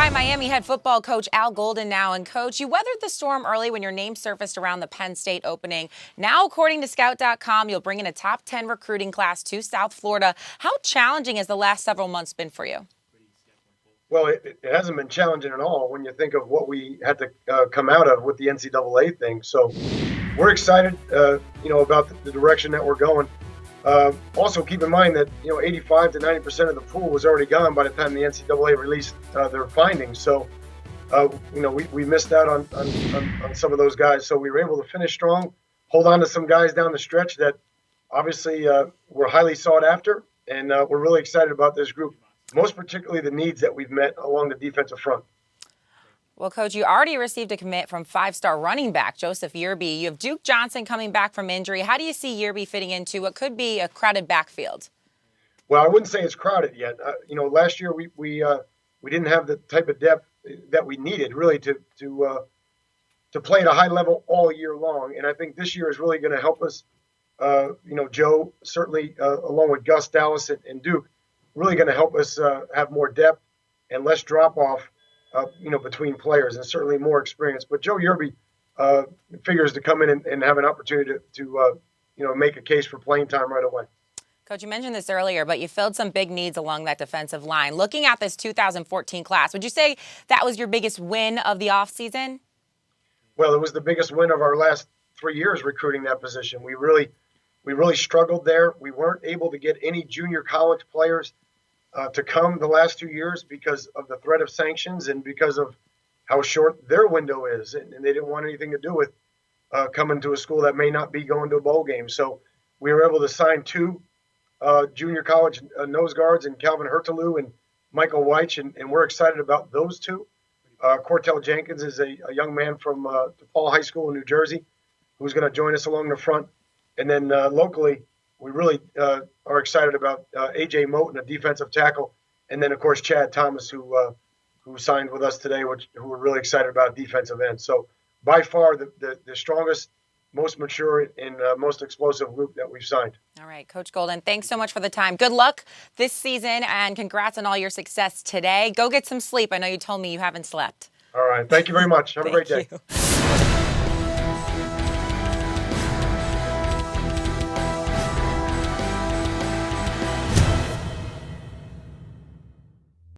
by Miami head football coach Al Golden now. And, Coach, you weathered the storm early when your name surfaced around the Penn State opening. Now, according to Scout.com, you'll bring in a top 10 recruiting class to South Florida. How challenging has the last several months been for you? Well, it hasn't been challenging at all when you think of what we had to come out of with the NCAA thing. So we're excited, about the direction that we're going. Also, keep in mind that 85 to 90% of the pool was already gone by the time the NCAA released their findings. So, we missed out on some of those guys. So we were able to finish strong, hold on to some guys down the stretch that obviously were highly sought after, and we're really excited about this group. Most particularly the needs that we've met along the defensive front. Well, Coach, you already received a commit from five-star running back Joseph Yearby. You have Duke Johnson coming back from injury. How do you see Yearby fitting into what could be a crowded backfield? Well, I wouldn't say it's crowded yet. Last year we didn't have the type of depth that we needed really to play at a high level all year long. And I think this year is really going to help us. Joe certainly along with Gus, Dallas, and Duke. Really going to help us have more depth and less drop-off, between players, and certainly more experience. But Joe Yearby figures to come in and have an opportunity to make a case for playing time right away. Coach, you mentioned this earlier, but you filled some big needs along that defensive line. Looking at this 2014 class, would you say that was your biggest win of the offseason? Well, it was the biggest win of our last 3 years recruiting that position. We really struggled there. We weren't able to get any junior college players to come the last 2 years because of the threat of sanctions and because of how short their window is. And they didn't want anything to do with coming to a school that may not be going to a bowl game. So we were able to sign 2 junior college nose guards in Calvin Hurtalu and Michael Weich, and we're excited about those 2. Cortell Jenkins is a young man from DePaul High School in New Jersey who's going to join us along the front. And then locally, we really are excited about A.J. Moten, a defensive tackle, and then, of course, Chad Thomas, who signed with us today, who we're really excited about defensive end. So by far the strongest, most mature, and most explosive group that we've signed. All right, Coach Golden, thanks so much for the time. Good luck this season, and congrats on all your success today. Go get some sleep. I know you told me you haven't slept. All right. Thank you very much. Have a great day. You.